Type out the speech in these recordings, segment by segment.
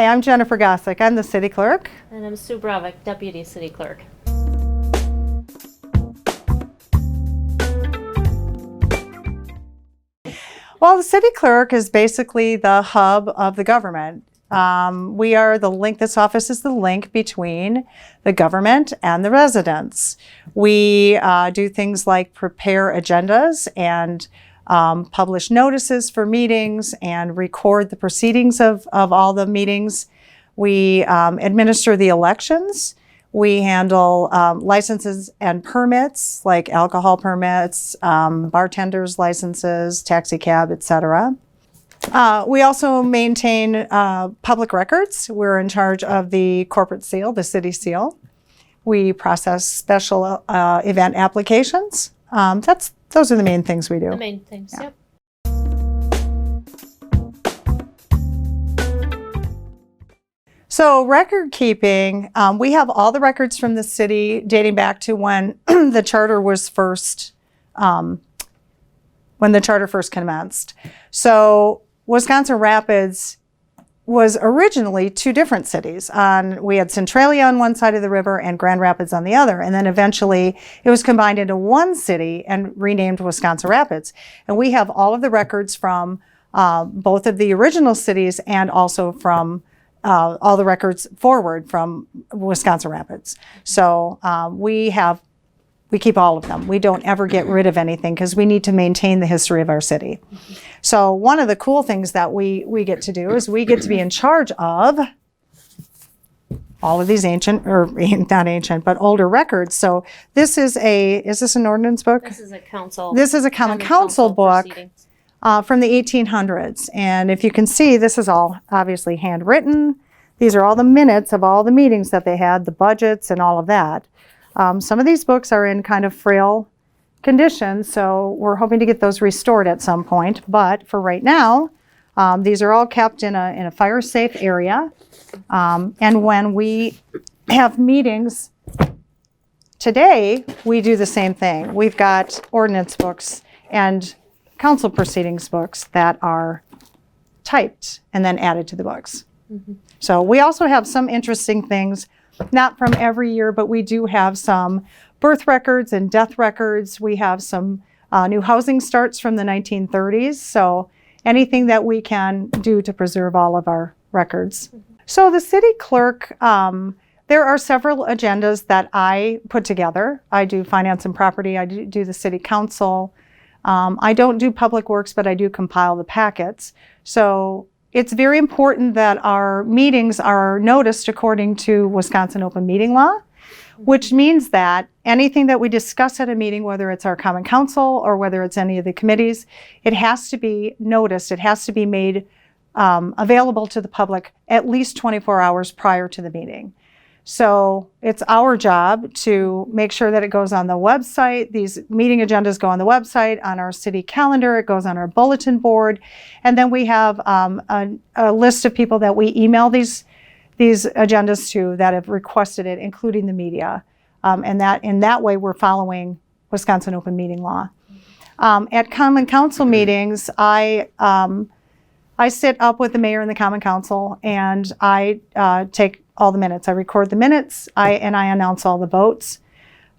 Hi, I'm Jennifer Gossick. I'm the city clerk. And I'm Sue Bravick, Deputy City Clerk. Well, the city clerk is basically the hub of the government. We are the link, this office is the link between the government and the residents. We do things like prepare agendas and publish notices for meetings and record the proceedings of all the meetings. We administer the elections. We handle licenses and permits, like alcohol permits, bartenders' licenses, taxi cab, etc. We also maintain public records. We're in charge of the corporate seal, the city seal. We process special event applications. Those are the main things we do. The main things, Yeah. Yep. So record keeping, we have all the records from the city dating back to when the charter was first, commenced. So Wisconsin Rapids was originally two different cities. We had Centralia on one side of the river and Grand Rapids on the other. And then eventually it was combined into one city and renamed Wisconsin Rapids. And we have all of the records from both of the original cities and also from all the records forward from Wisconsin Rapids. So we keep all of them. We don't ever get rid of anything because we need to maintain the history of our city. So one of the cool things that we get to do is we get to be in charge of all of these ancient, or not ancient, but older records. So is this an ordinance book? This is a council. This is a common council book. Proceedings. From the 1800s. And if you can see, this is all obviously handwritten. These are all the minutes of all the meetings that they had, the budgets and all of that. Some of these books are in kind of frail condition, so we're hoping to get those restored at some point. But for right now, these are all kept in a fire-safe area. And when we have meetings today, we do the same thing. We've got ordinance books and council proceedings books that are typed and then added to the books. Mm-hmm. So we also have some interesting things, not from every year, but we do have some birth records and death records. We have some new housing starts from the 1930s. So anything that we can do to preserve all of our records. Mm-hmm. So the city clerk, there are several agendas that I put together. I do finance and property. I do the city council. I don't do public works, but I do compile the packets. So it's very important that our meetings are noticed according to Wisconsin open meeting law, which means that anything that we discuss at a meeting, whether it's our common council or whether it's any of the committees, it has to be noticed. It has to be made available to the public at least 24 hours prior to the meeting. So it's our job to make sure that it goes on the website. These meeting agendas go on the website, on our city calendar, it goes on our bulletin board. And then we have a list of people that we email these agendas to that have requested it, including the media. And that in that way, we're following Wisconsin open meeting law. At common council meetings, I sit up with the mayor and the common council, and I take all the minutes. I record the minutes, and I announce all the votes.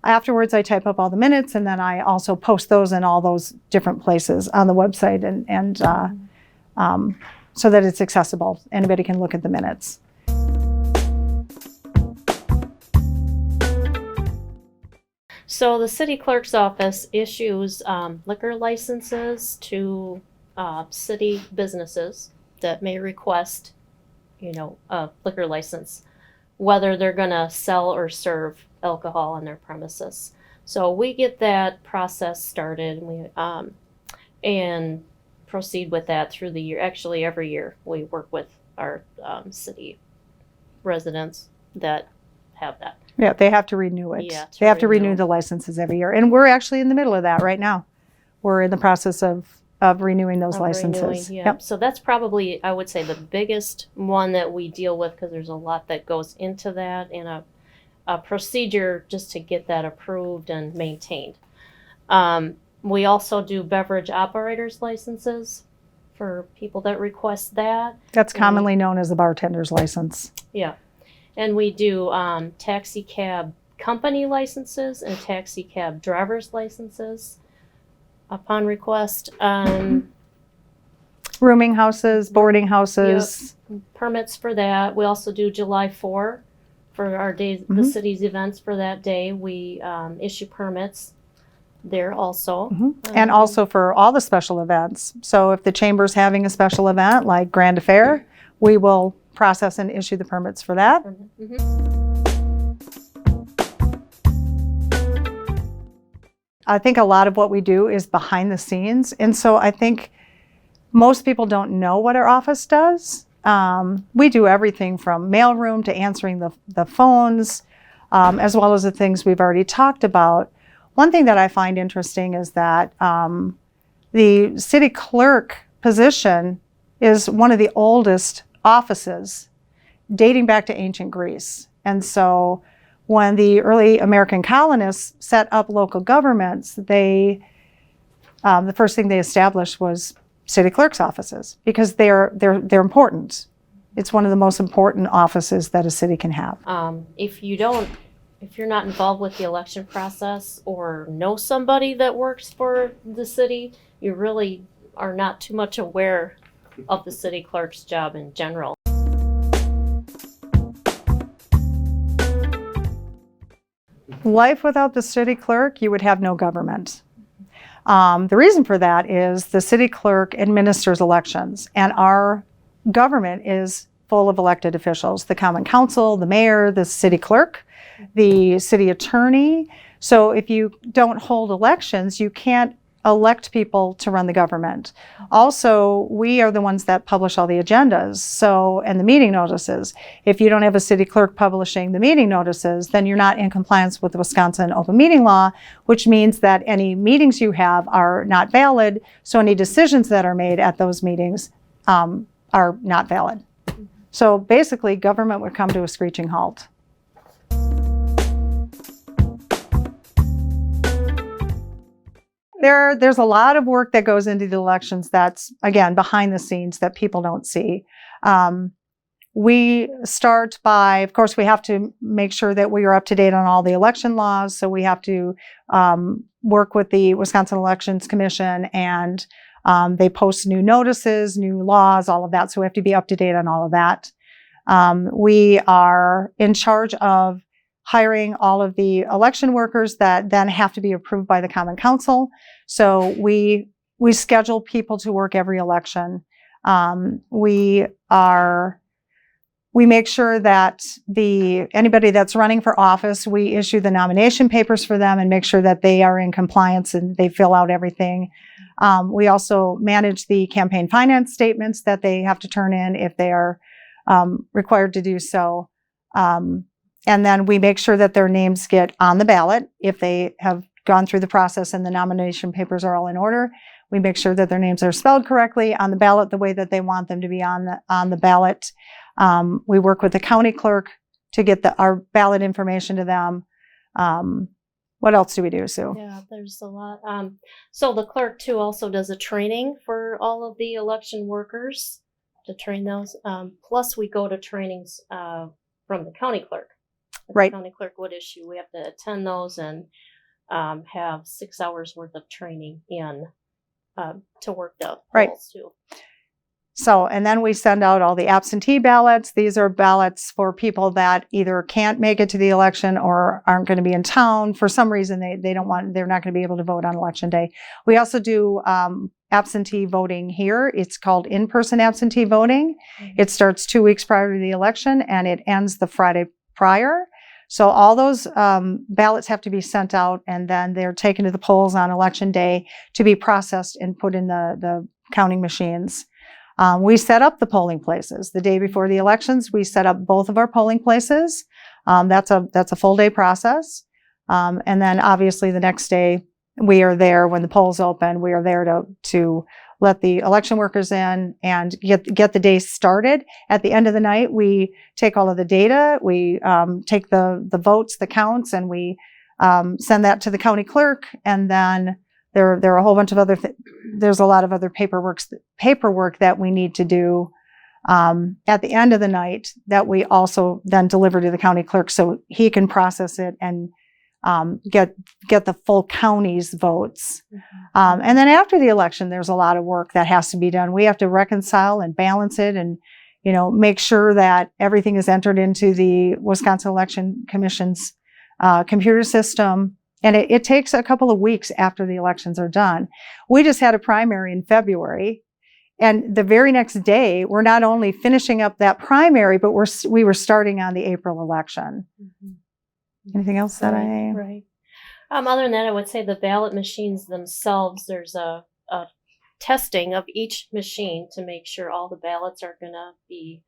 Afterwards, I type up all the minutes, and then I also post those in all those different places on the website, and so that it's accessible. Anybody can look at the minutes. So the city clerk's office issues liquor licenses to city businesses that may request, a liquor license, whether they're going to sell or serve alcohol on their premises. So we get that process started, and proceed with that through the year. Actually, every year we work with our city residents that have that. Yeah, they have to renew it. Yeah, they have to renew the licenses every year. And we're actually in the middle of that right now. We're in the process of renewing those licenses. Yeah. Yep. So that's probably, I would say, the biggest one that we deal with, because there's a lot that goes into that, and a procedure just to get that approved and maintained. We also do beverage operators licenses for people that request that. That's commonly known as the bartender's license. Yeah. And we do taxi cab company licenses and taxi cab driver's licenses upon request. Rooming houses, boarding houses. Yep. Permits for that. We also do July 4 for our days, the city's events for that day. We issue permits there also. And also for all the special events. So if the chamber's having a special event like Grand Affair, we will process and issue the permits for that. I think a lot of what we do is behind the scenes. And so I think most people don't know what our office does. We do everything from mailroom to answering the phones, as well as the things we've already talked about. One thing that I find interesting is that the city clerk position is one of the oldest offices dating back to ancient Greece. And so when the early American colonists set up local governments, the first thing they established was city clerk's offices because they're important. It's one of the most important offices that a city can have. If you're not involved with the election process or know somebody that works for the city, you really are not too much aware of the city clerk's job in general. Life without the city clerk, you would have no government. The reason for that is the city clerk administers elections, and our government is full of elected officials, the common council, the mayor, the city clerk, the city attorney. So if you don't hold elections, you can't elect people to run the government. Also, we are the ones that publish all the agendas, and the meeting notices. If you don't have a city clerk publishing the meeting notices, then you're not in compliance with the Wisconsin open meeting law, which means that any meetings you have are not valid, so any decisions that are made at those meetings are not valid. So basically, government would come to a screeching halt. There's a lot of work that goes into the elections that's, again, behind the scenes that people don't see. We start by, of course, we have to make sure that we are up to date on all the election laws. So we have to work with the Wisconsin Elections Commission, and they post new notices, new laws, all of that. So we have to be up to date on all of that. We are in charge of hiring all of the election workers that then have to be approved by the Common Council. So we schedule people to work every election. We make sure that anybody that's running for office, we issue the nomination papers for them and make sure that they are in compliance and they fill out everything. We also manage the campaign finance statements that they have to turn in if they are required to do so. And then we make sure that their names get on the ballot if they have gone through the process and the nomination papers are all in order. We make sure that their names are spelled correctly on the ballot the way that they want them to be on the ballot. We work with the county clerk to get our ballot information to them. What else do we do, Sue? Yeah, there's a lot. So the clerk too also does a training for all of the election workers to train those. Plus we go to trainings from the county clerk. Right. The county clerk would issue. We have to attend those and have 6 hours worth of training to work the polls too. So, and then we send out all the absentee ballots. These are ballots for people that either can't make it to the election or aren't going to be in town. For some reason, they're not going to be able to vote on election day. We also do absentee voting here. It's called in-person absentee voting. Mm-hmm. It starts 2 weeks prior to the election and it ends the Friday prior. So all those ballots have to be sent out and then they're taken to the polls on election day to be processed and put in the counting machines. We set up the polling places. The day before the elections, we set up both of our polling places. That's a full day process. And then obviously the next day, we are there when the polls open. We are there to let the election workers in and get the day started. At the end of the night, we take all of the data, we take the votes, the counts, and we send that to the county clerk. And then there are a whole bunch of other there's a lot of other paperwork that we need to do at the end of the night that we also then deliver to the county clerk so he can process it and get the full county's votes. And then after the election, there's a lot of work that has to be done. We have to reconcile and balance it and, make sure that everything is entered into the Wisconsin Election Commission's computer system. And it takes a couple of weeks after the elections are done. We just had a primary in February. And the very next day, we're not only finishing up that primary, but we were starting on the April election. Anything else that Right. Other than that, I would say the ballot machines themselves, there's a testing of each machine to make sure all the ballots are going to be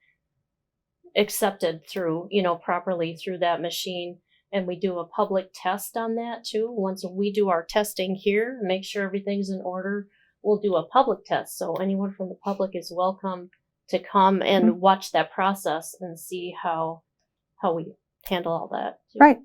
accepted through, properly through that machine. And we do a public test on that too. Once we do our testing here, make sure everything's in order, we'll do a public test. So anyone from the public is welcome to come and watch that process and see how we handle all that too. Right.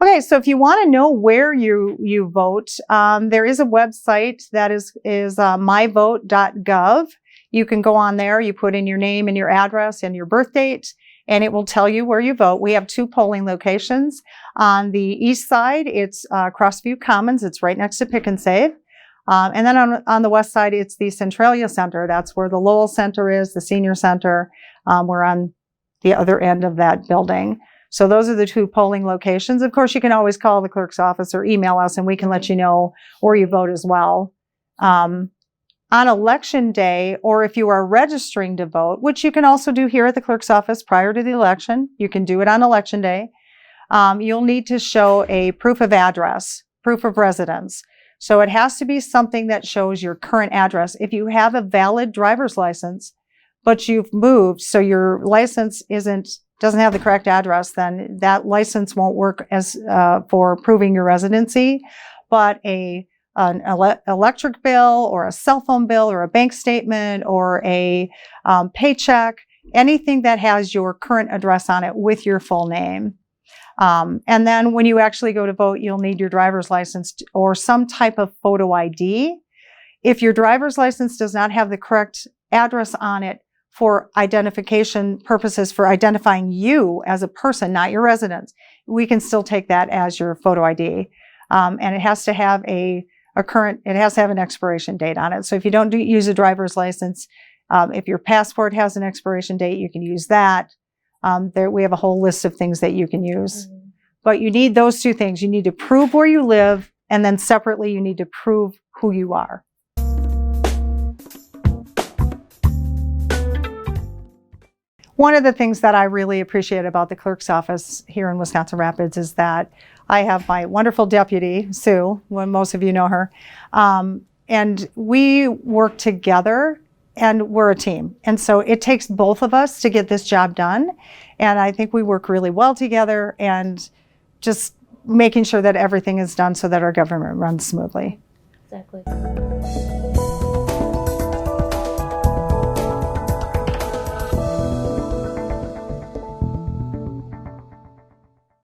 Okay, so if you want to know where you vote, there is a website that is myvote.gov. You can go on there, you put in your name and your address and your birth date, and it will tell you where you vote. We have 2 polling locations. On the east side, it's Crossview Commons. It's right next to Pick and Save. And then on the west side, it's the Centralia Center. That's where the Lowell Center is, the Senior Center. We're on the other end of that building. So those are the 2 polling locations. Of course, you can always call the clerk's office or email us, and we can let you know where you vote as well. On election day, or if you are registering to vote, which you can also do here at the clerk's office prior to the election, you can do it on election day, you'll need to show a proof of address, proof of residence. So it has to be something that shows your current address. If you have a valid driver's license, but you've moved, so your license doesn't have the correct address, then that license won't work as for proving your residency. But an electric bill or a cell phone bill or a bank statement or a paycheck, anything that has your current address on it with your full name. And then when you actually go to vote, you'll need your driver's license or some type of photo ID. If your driver's license does not have the correct address on it for identification purposes, for identifying you as a person, not your residence, we can still take that as your photo ID. And it has to have it has to have an expiration date on it. So if you don't use a driver's license, if your passport has an expiration date, you can use that. We have a whole list of things that you can use. But you need those 2 things. You need to prove where you live, and then separately, you need to prove who you are. One of the things that I really appreciate about the clerk's office here in Wisconsin Rapids is that I have my wonderful deputy, Sue, when most of you know her, and we work together and we're a team. And so it takes both of us to get this job done. And I think we work really well together and just making sure that everything is done so that our government runs smoothly. Exactly.